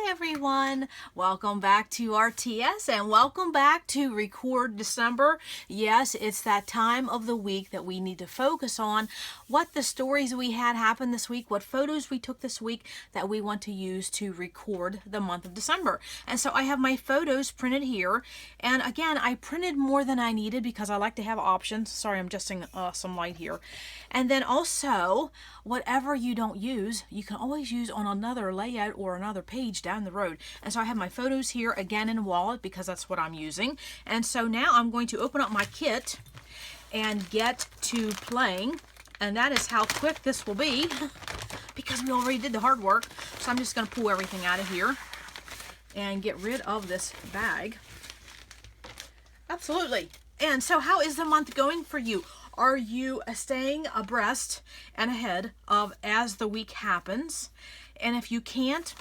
Hi everyone, welcome back to RTS and welcome back to Record December. Yes, it's that time of the week that we need to focus on what the stories we had happen this week, what photos we took this week that we want to use to record the month of December. And so I have my photos printed here, and again I printed more than I needed because I like to have options. Sorry, I'm adjusting some light here. And then also, whatever you don't use, you can always use on another layout or another page down the road. And so I have my photos here again in Wallet because that's what I'm using. And so now I'm going to open up my kit and get to playing. And that is how quick this will be because we already did the hard work. So I'm just going to pull everything out of here and get rid of this bag. Absolutely. And so how is the month going for you? Are you staying abreast and ahead of as the week happens? And if you can't,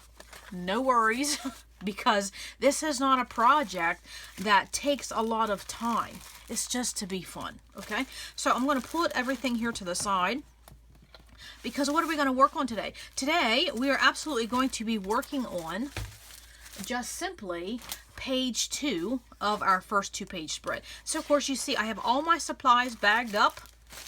no worries, because this is not a project that takes a lot of time. It's just to be fun, okay? So I'm going to put everything here to the side because what are we going to work on today? Today, we are absolutely going to be working on just simply page 2 of our first 2-page spread. So of course you see I have all my supplies bagged up.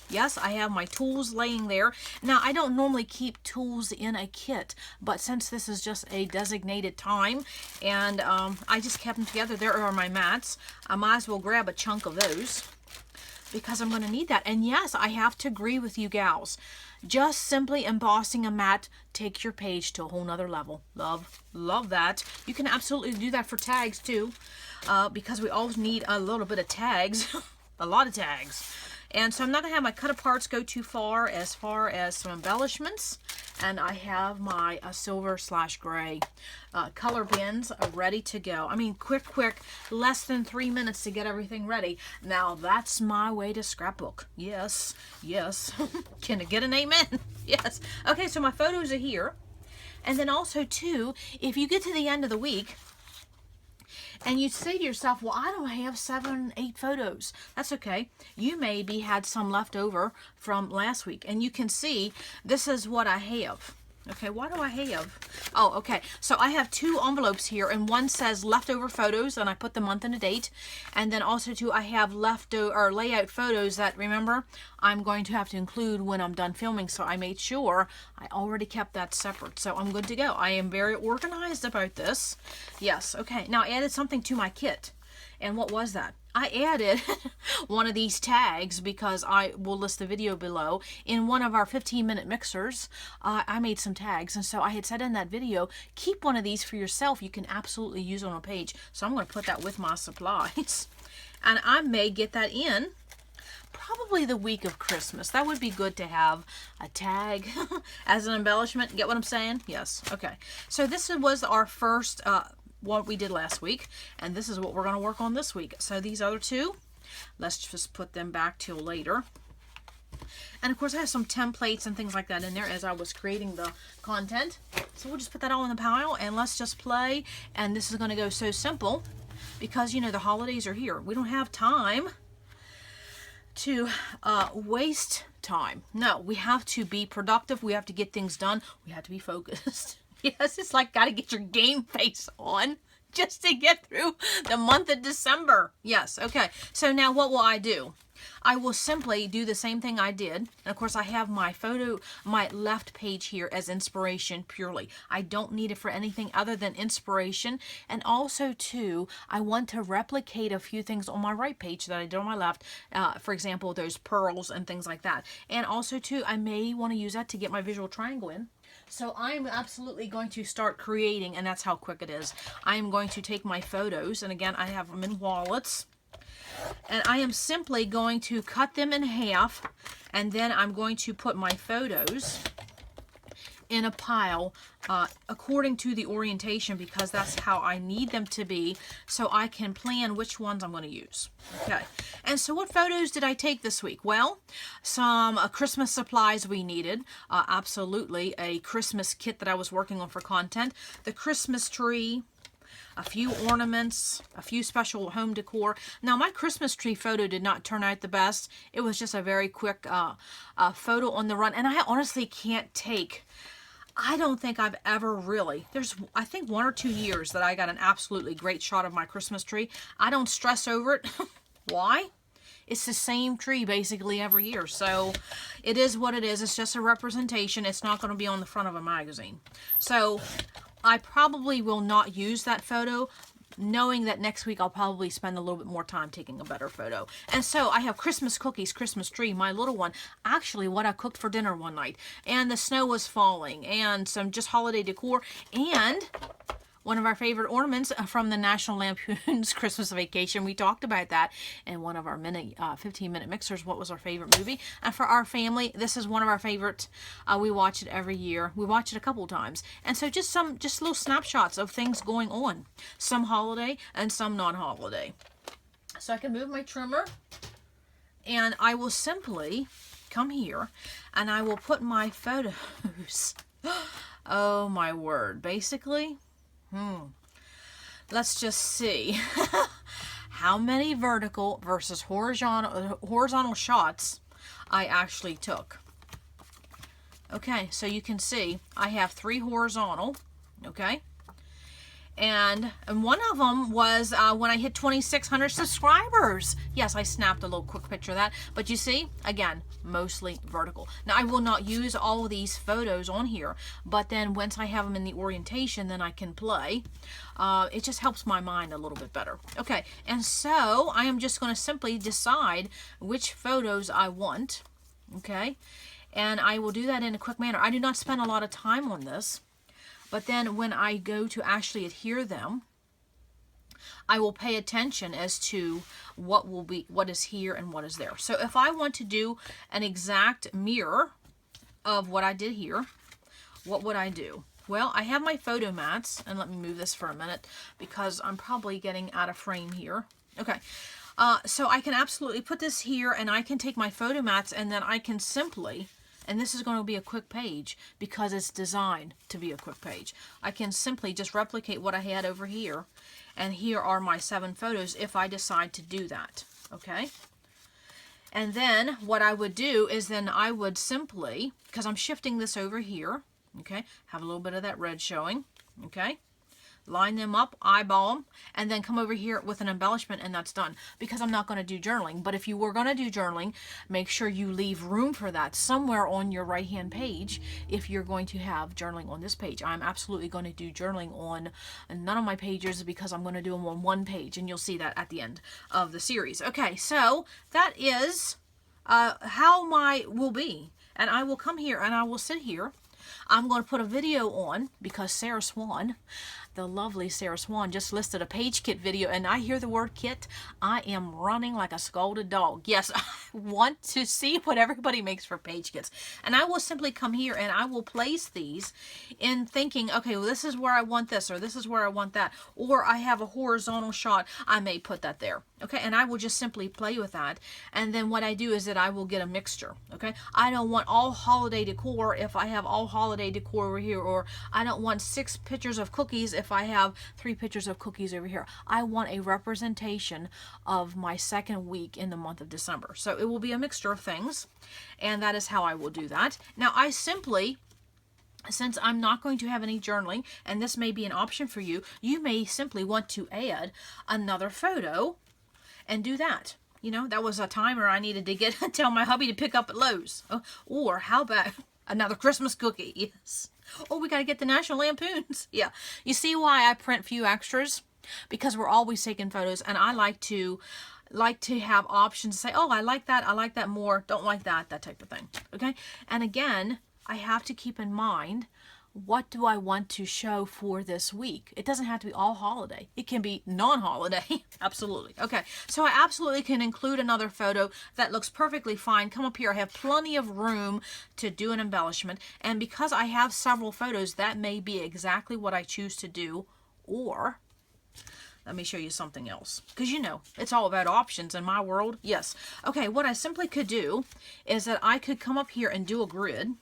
Yes, I have my tools laying there. Now I don't normally keep tools in a kit, but since this is just a designated time and I just kept them together, there are my mats. I might as well grab a chunk of those because I'm going to need that. And yes, I have to agree with you gals. Just simply embossing a mat takes your page to a whole nother level. Love that. You can absolutely do that for tags too, because we always need a little bit of tags, a lot of tags. And so I'm not going to have my cut aparts go too far as some embellishments. And I have my silver/gray color bins ready to go. I mean, quick, less than 3 minutes to get everything ready. Now, that's my way to scrapbook. Yes. Can I get an amen? Yes. Okay, so my photos are here. And then also, too, if you get to the end of the week, and you say to yourself, well, I don't have 7, 8 photos. That's okay. You maybe had some left over from last week. And you can see this is what I have. Okay, what do I have? Oh, okay. So I have 2 envelopes here, and one says leftover photos, and I put the month and a date. And then also, too, I have leftover layout photos that, remember, I'm going to have to include when I'm done filming. So I made sure I already kept that separate. So I'm good to go. I am very organized about this. Yes, okay. Now I added something to my kit. And what was that? I added one of these tags because I will list the video below. In one of our 15-minute mixers, I made some tags. And so I had said in that video, keep one of these for yourself. You can absolutely use on a page. So I'm going to put that with my supplies. And I may get that in probably the week of Christmas. That would be good to have a tag as an embellishment. Get what I'm saying? Yes. Okay. So this was our first what we did last week, and this is what we're going to work on this week. So these other 2, let's just put them back till later. And of course I have some templates and things like that in there as I was creating the content. So we'll just put that all in the pile and let's just play. And this is going to go so simple because, you know, the holidays are here. We don't have time to waste time. No, we have to be productive. We have to get things done. We have to be focused. Yes, it's like got to get your game face on just to get through the month of December. Yes, okay. So now what will I do? I will simply do the same thing I did. And of course I have my photo, my left page here as inspiration purely. I don't need it for anything other than inspiration. And also too, I want to replicate a few things on my right page that I did on my left. For example, those pearls and things like that. And also too, I may want to use that to get my visual triangle in. So I'm absolutely going to start creating, and that's how quick it is. I'm going to take my photos, and again, I have them in wallets, and I am simply going to cut them in half, and then I'm going to put my photos in a pile according to the orientation because that's how I need them to be so I can plan which ones I'm going to use. Okay, and so what photos did I take this week? Well, some Christmas supplies we needed. Absolutely a Christmas kit that I was working on for content. The Christmas tree, a few ornaments, a few special home decor. Now, my Christmas tree photo did not turn out the best. It was just a very quick photo on the run, and I honestly can't take I don't think I've ever really, I think 1 or 2 years that I got an absolutely great shot of my Christmas tree. I don't stress over it. Why? It's the same tree basically every year. So it is what it is. It's just a representation. It's not going to be on the front of a magazine. So I probably will not use that photo, knowing that next week I'll probably spend a little bit more time taking a better photo. And so I have Christmas cookies, Christmas tree, my little one, actually what I cooked for dinner one night. And the snow was falling, and some just holiday decor, and one of our favorite ornaments from the National Lampoon's Christmas Vacation. We talked about that in one of our 15-minute mixers. What was our favorite movie? And for our family, this is one of our favorites. We watch it every year. We watch it a couple times. And so just little snapshots of things going on. Some holiday and some non-holiday. So I can move my trimmer, and I will simply come here and I will put my photos. Oh my word. Basically, let's just see how many vertical versus horizontal shots I actually took. Okay, so you can see I have 3 horizontal, okay? And one of them was when I hit 2,600 subscribers. Yes, I snapped a little quick picture of that. But you see, again, mostly vertical. Now, I will not use all of these photos on here. But then once I have them in the orientation, then I can play. It just helps my mind a little bit better. Okay, and so I am just going to simply decide which photos I want. Okay, and I will do that in a quick manner. I do not spend a lot of time on this. But then when I go to actually adhere them, I will pay attention as to what is here and what is there. So if I want to do an exact mirror of what I did here, what would I do? Well, I have my photo mats, and let me move this for a minute because I'm probably getting out of frame here. Okay, so I can absolutely put this here, and I can take my photo mats, and then I can simply, and this is going to be a quick page because it's designed to be a quick page. I can simply just replicate what I had over here. And here are my 7 photos if I decide to do that. Okay. And then what I would do is then I would simply, because I'm shifting this over here. Okay. Have a little bit of that red showing. Okay. Line them up, eyeball them, and then come over here with an embellishment, and that's done. Because I'm not going to do journaling. But if you were going to do journaling, make sure you leave room for that somewhere on your right-hand page if you're going to have journaling on this page. I'm absolutely going to do journaling on none of my pages because I'm going to do them on one page, and you'll see that at the end of the series. Okay, so that is how my will be. And I will come here, and I will sit here. I'm going to put a video on because Sarah Swan, the lovely Sarah Swan, just listed a page kit video, and I hear the word kit, I am running like a scolded dog. Yes, I want to see what everybody makes for page kits. And I will simply come here and I will place these in thinking, okay, well, this is where I want this, or this is where I want that, or I have a horizontal shot, I may put that there. Okay, and I will just simply play with that. And then what I do is that I will get a mixture. Okay, I don't want all holiday decor if I have all holiday decor over here, or I don't want 6 pictures of cookies if I have 3 pictures of cookies over here. I want a representation of my second week in the month of December. So it will be a mixture of things, and that is how I will do that. Now I simply, since I'm not going to have any journaling, and this may be an option for you, you may simply want to add another photo and do that. You know, that was a timer I needed to tell my hubby to pick up at Lowe's. Or how about another Christmas cookie? Yes. Oh, we got to get the National Lampoons. Yeah. You see why I print few extras? Because we're always taking photos, and I like to have options to say, oh, I like that more, don't like that type of thing. Okay? And again, I have to keep in mind, what do I want to show for this week? It doesn't have to be all holiday. It can be non-holiday. Absolutely. Okay, so I absolutely can include another photo that looks perfectly fine. Come up here. I have plenty of room to do an embellishment. And because I have several photos, that may be exactly what I choose to do. Or, let me show you something else. Because you know, it's all about options in my world. Yes. Okay, what I simply could do is that I could come up here and do a grid.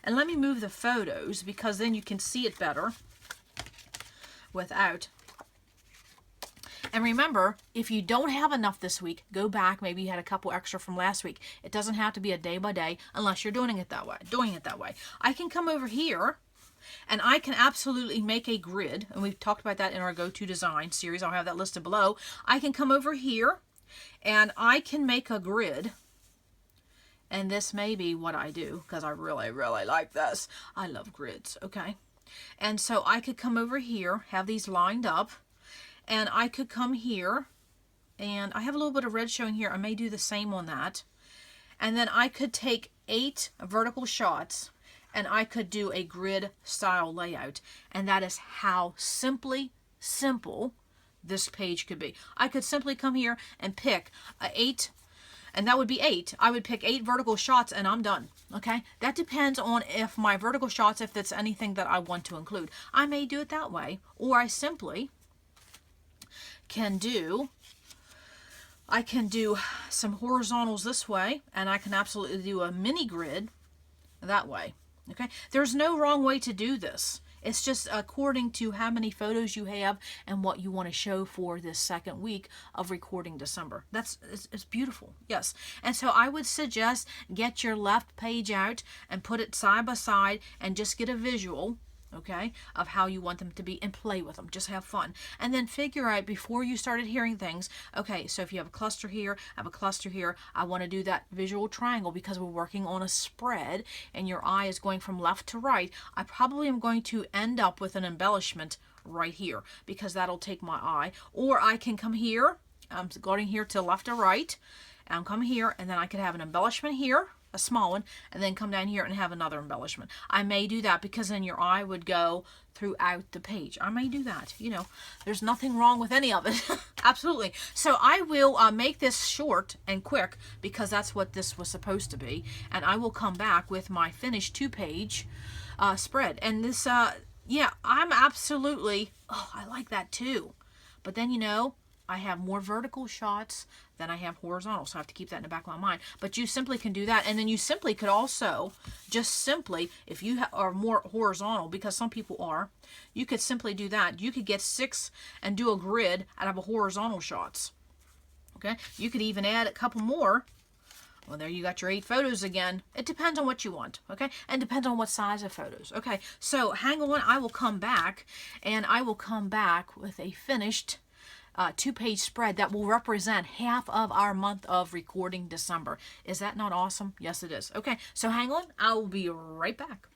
And let me move the photos because then you can see it better without. And remember, if you don't have enough this week, go back. Maybe you had a couple extra from last week. It doesn't have to be a day by day unless you're doing it that way. I can come over here And I can absolutely make a grid, and we've talked about that in our Go To Design series. I'll have that listed below. I can come over here and I can make a grid. And this may be what I do because I really, really like this. I love grids, okay? And so I could come over here, have these lined up, and I could come here, and I have a little bit of red showing here. I may do the same on that. And then I could take 8 vertical shots, and I could do a grid style layout. And that is how simple this page could be. I could simply come here and pick 8, and that would be 8. I would pick 8 vertical shots and I'm done. Okay, that depends on if my vertical shots, if it's anything that I want to include. I may do it that way, or I simply can do, I can do some horizontals this way, and I can absolutely do a mini grid that way. Okay, there's no wrong way to do this. It's just according to how many photos you have and what you want to show for this second week of recording December. It's beautiful, yes. And so I would suggest get your left page out and put it side by side and just get a visual, okay, of how you want them to be and play with them. Just have fun. And then figure out before you started hearing things, okay, so if you have a cluster here, I have a cluster here, I want to do that visual triangle because we're working on a spread and your eye is going from left to right. I probably am going to end up with an embellishment right here because that'll take my eye. Or I can come here, I'm going here to left or right, and I'm coming here, and then I could have an embellishment here, a small one, and then come down here and have another embellishment. I may do that because then your eye would go throughout the page. I may do that. You know, there's nothing wrong with any of it. Absolutely. So I will make this short and quick because that's what this was supposed to be. And I will come back with my finished 2-page spread. And this, yeah, I'm absolutely, oh, I like that too. But then, you know, I have more vertical shots than I have horizontal, so I have to keep that in the back of my mind. But you simply can do that, and then you simply could also, just simply, if you are more horizontal, because some people are, you could simply do that. You could get 6 and do a grid out of a horizontal shots. Okay, you could even add a couple more. Well, there you got your 8 photos again. It depends on what you want, okay? And depends on what size of photos, okay? So hang on, I will come back, and I will come back with a finished 2-page spread that will represent half of our month of recording December. Is that not awesome? Yes, it is. Okay, so hang on. I will be right back.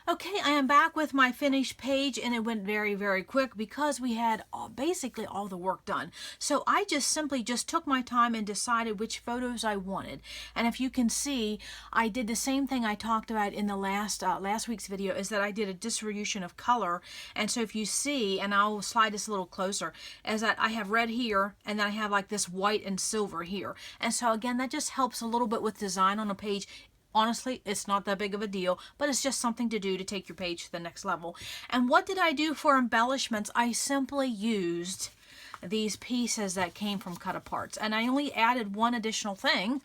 Okay, I am back with my finished page, and it went very, very quick because we had basically all the work done. So I just simply took my time and decided which photos I wanted. And if you can see, I did the same thing I talked about in the last week's video, is that I did a distribution of color. And so if you see, and I'll slide this a little closer, is that I have red here, and then I have like this white and silver here. And so again, that just helps a little bit with design on a page. Honestly, it's not that big of a deal, but it's just something to do to take your page to the next level. And what did I do for embellishments? I simply used these pieces that came from cut aparts, and I only added one additional thing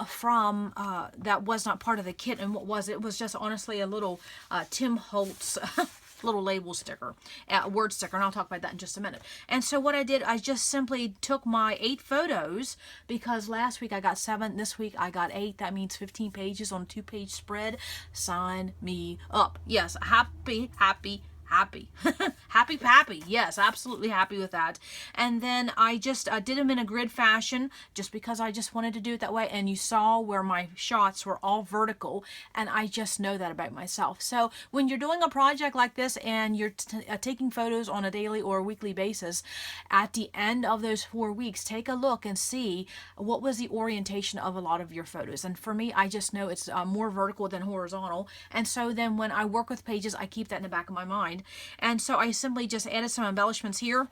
from that was not part of the kit. And what was it? It was just honestly a little Tim Holtz little label sticker, word sticker, and I'll talk about that in just a minute. And so what I did, I just simply took my 8 photos, because last week I got 7, this week I got 8. That means 15 pages on a 2-page spread. Sign me up. Yes, happy, happy, happy. happy. Yes, absolutely happy with that. And then I just did them in a grid fashion just because I just wanted to do it that way. And you saw where my shots were all vertical, and I just know that about myself. So when you're doing a project like this and you're taking photos on a daily or a weekly basis, at the end of those 4 weeks, take a look and see what was the orientation of a lot of your photos. And for me, I just know it's more vertical than horizontal. And so then when I work with pages, I keep that in the back of my mind. And so I simply just added some embellishments here.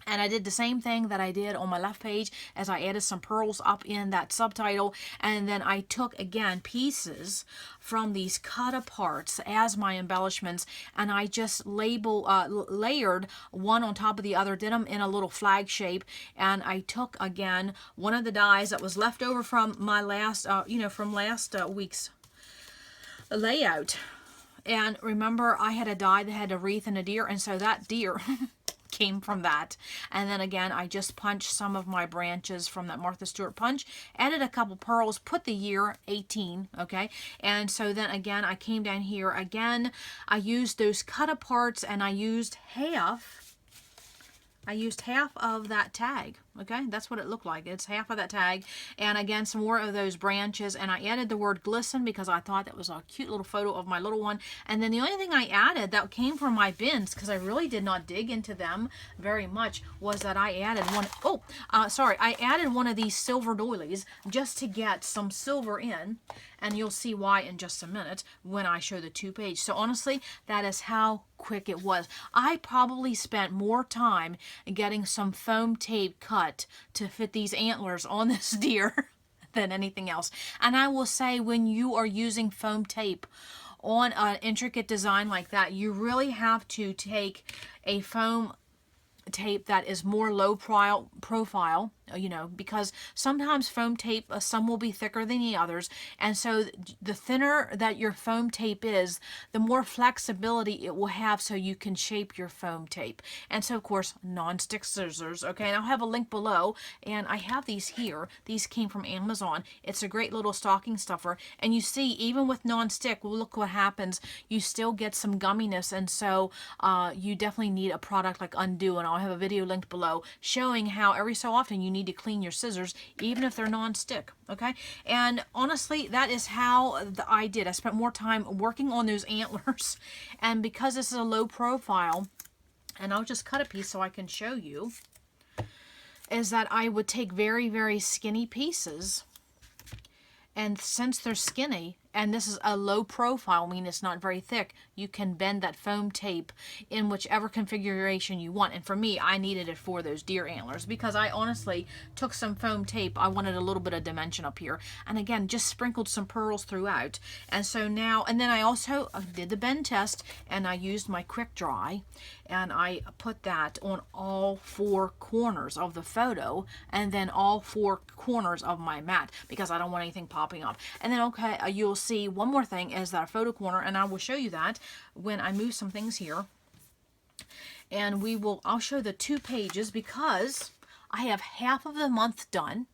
And I did the same thing that I did on my left page, as I added some pearls up in that subtitle. And then I took, again, pieces from these cut aparts as my embellishments, and I just layered one on top of the other, did them in a little flag shape. And I took, again, one of the dies that was left over from my last, from last week's layout. And remember, I had a die that had a wreath and a deer, and so that deer came from that. And then again, I just punched some of my branches from that Martha Stewart punch, added a couple pearls, put the year 18, okay? And so then again, I came down here again, I used those cut aparts, and I used half of that tag, okay? That's what it looked like. It's half of that tag. And again, some more of those branches. And I added the word glisten because I thought that was a cute little photo of my little one. And then the only thing I added that came from my bins, because I really did not dig into them very much, was that I added I added one of these silver doilies just to get some silver in. And you'll see why in just a minute when I show the 2-page. So honestly, that is how quick it was. I probably spent more time getting some foam tape cut to fit these antlers on this deer than anything else. And I will say, when you are using foam tape on an intricate design like that, you really have to take a foam tape that is more low profile, you know, because sometimes foam tape, some will be thicker than the others, and so the thinner that your foam tape is, the more flexibility it will have, so you can shape your foam tape. And so of course, non-stick scissors, okay, and I'll have a link below, and I have these here. These came from Amazon. It's a great little stocking stuffer, and you see, even with non-stick, well, look what happens. You still get some gumminess, and so you definitely need a product like Undo, and I'll have a video linked below showing how every so often you need to clean your scissors, even if they're non-stick, okay? And honestly, that is how I did. I spent more time working on those antlers, and because this is a low profile, and I'll just cut a piece so I can show you, is that I would take very, very skinny pieces, and since they're skinny, and this is a low profile, meaning it's not very thick, you can bend that foam tape in whichever configuration you want. And for me, I needed it for those deer antlers because I honestly took some foam tape. I wanted a little bit of dimension up here. And again, just sprinkled some pearls throughout. And so now, and then I also did the bend test, and I used my quick dry, and I put that on all 4 corners of the photo, and then all 4 corners of my mat, because I don't want anything popping up. And then, okay, you'll see one more thing is that photo corner, and I will show you that when I move some things here. And I'll show the 2 pages because I have half of the month done.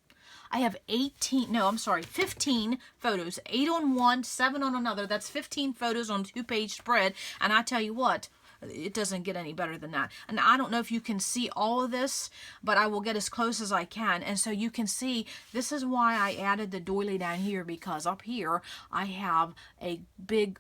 I have 15 photos, 8 on one, 7 on another. That's 15 photos on a 2-page spread. And I tell you what, it doesn't get any better than that. And I don't know if you can see all of this, but I will get as close as I can. And so you can see, this is why I added the doily down here, because up here I have a big,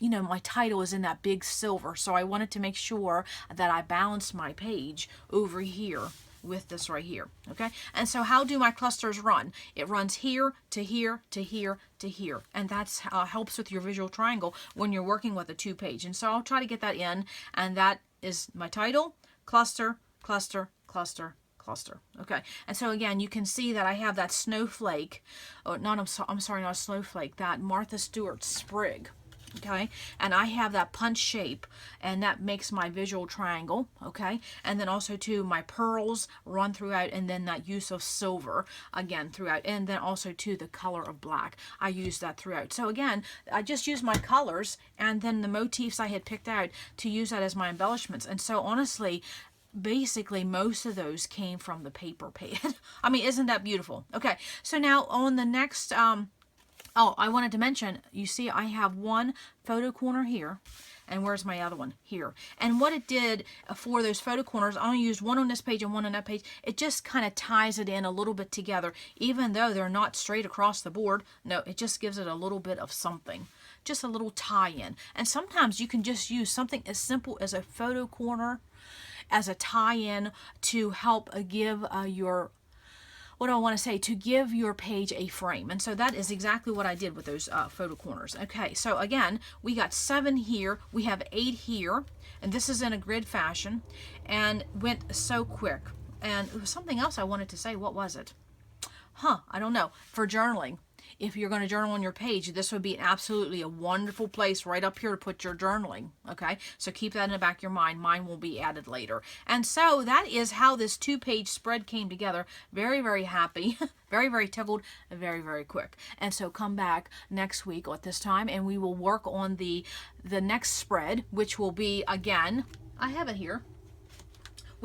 my title is in that big silver. So I wanted to make sure that I balanced my page over here with this right here, okay? And so how do my clusters run? It runs here to here to here to here, and that's helps with your visual triangle when you're working with a 2-page. And so I'll try to get that in, and that is my title, cluster, cluster, cluster, cluster. Okay, and so again, you can see that I have that snowflake, I'm sorry, not a snowflake, that Martha Stewart sprig. Okay, and I have that punch shape, and that makes my visual triangle. Okay, and then also too, my pearls run throughout, and then that use of silver again throughout, and then also too the color of black, I use that throughout. So again, I just use my colors and then the motifs I had picked out to use that as my embellishments. And so honestly, basically most of those came from the paper pad. I mean, isn't that beautiful? Okay, so now on the next oh, I wanted to mention, you see I have one photo corner here, and where's my other one? Here. And what it did for those photo corners, I only used one on this page and one on that page. It just kind of ties it in a little bit together, even though they're not straight across the board. No, it just gives it a little bit of something, just a little tie-in. And sometimes you can just use something as simple as a photo corner as a tie-in to help give to give your page a frame. And so that is exactly what I did with those photo corners. Okay, so again, we got 7 here, we have 8 here, and this is in a grid fashion, and went so quick. And it was something else I wanted to say. What was it? I don't know. For journaling, if you're going to journal on your page, this would be absolutely a wonderful place right up here to put your journaling. Okay, so keep that in the back of your mind. Mine will be added later. And so that is how this 2-page spread came together. Very, very happy, very, very tickled, very, very quick. And so come back next week at this time, and we will work on the next spread, which will be, again, I have it here,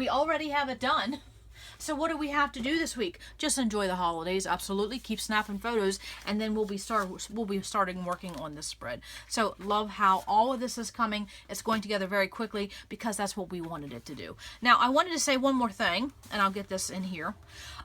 We already have it done. So what do we have to do this week? Just enjoy the holidays, absolutely. Keep snapping photos, and then we'll be starting working on this spread. So love how all of this is coming. It's going together very quickly because that's what we wanted it to do. Now I wanted to say one more thing, and I'll get this in here.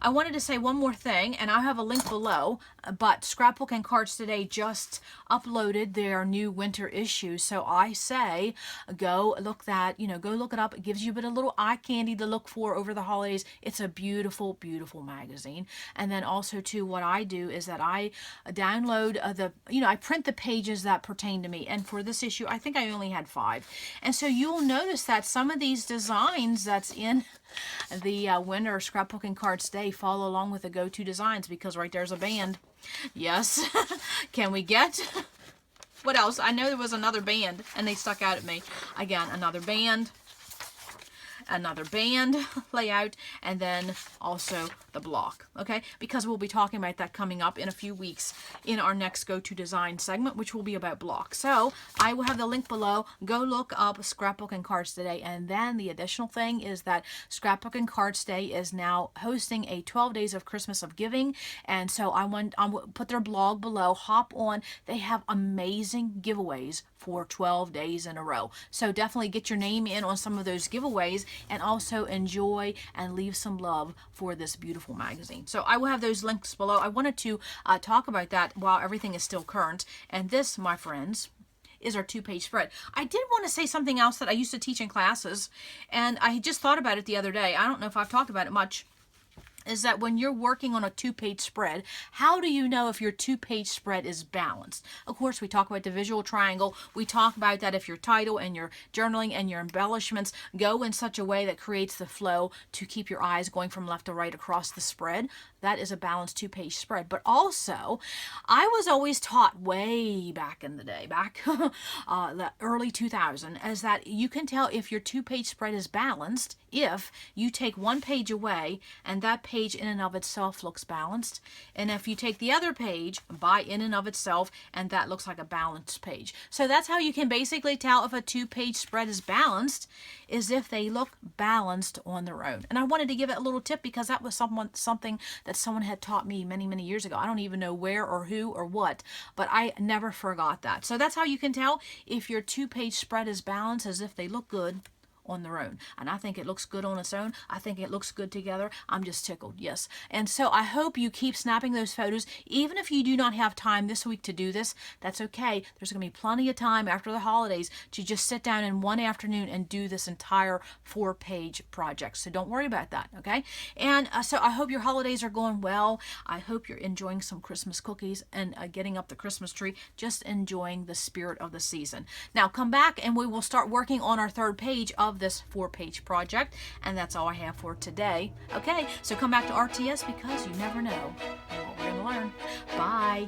I wanted to say one more thing, and I have a link below, but Scrapbook and Cards Today just uploaded their new winter issue. So I say go look it up. It gives you a bit of little eye candy to look for over the holidays. It's a beautiful, beautiful magazine. And then also too, what I do is that I download I print the pages that pertain to me. And for this issue, I think I only had 5. And so you'll notice that some of these designs that's in the winter Scrapbook and Cards Day follow along with the go-to designs, because right there's a band. Yes. Can we get... What else? I know there was another band, and they stuck out at me. Again, another band layout, and then also the block, okay? Because we'll be talking about that coming up in a few weeks in our next Go To Design segment, which will be about blocks. So I will have the link below. Go look up Scrapbook and Cards Today. And then the additional thing is that Scrapbook and Cards Today is now hosting a 12 Days of Christmas of Giving. And so I'll put their blog below. Hop on. They have amazing giveaways for 12 days in a row. So definitely get your name in on some of those giveaways, and also enjoy and leave some love for this beautiful magazine. So I will have those links below. I wanted to talk about that while everything is still current. And this, my friends, is our 2-page spread. I did want to say something else that I used to teach in classes, and I just thought about it the other day. I don't know if I've talked about it much. Is that when you're working on a 2-page spread, how do you know if your 2-page spread is balanced? Of course, we talk about the visual triangle. We talk about that if your title and your journaling and your embellishments go in such a way that creates the flow to keep your eyes going from left to right across the spread. That is a balanced 2-page spread. But also, I was always taught way back in the day, back the early 2000s, as that you can tell if your 2-page spread is balanced if you take one page away and that page in and of itself looks balanced, and if you take the other page by in and of itself and that looks like a balanced page. So that's how you can basically tell if a 2-page spread is balanced, is if they look balanced on their own. And I wanted to give it a little tip because that was something that someone had taught me many, many years ago. I don't even know where or who or what, but I never forgot that. So that's how you can tell if your 2-page spread is balanced, as if they look good on their own. And I think it looks good on its own. I think it looks good together. I'm just tickled, yes. And so I hope you keep snapping those photos. Even if you do not have time this week to do this, that's okay. There's going to be plenty of time after the holidays to just sit down in one afternoon and do this entire 4-page project. So don't worry about that, okay? And so I hope your holidays are going well. I hope you're enjoying some Christmas cookies and getting up the Christmas tree, just enjoying the spirit of the season. Now come back and we will start working on our 3rd page of this 4-page project, and that's all I have for today. Okay, so come back to RTS because you never know what we're going to learn. Bye.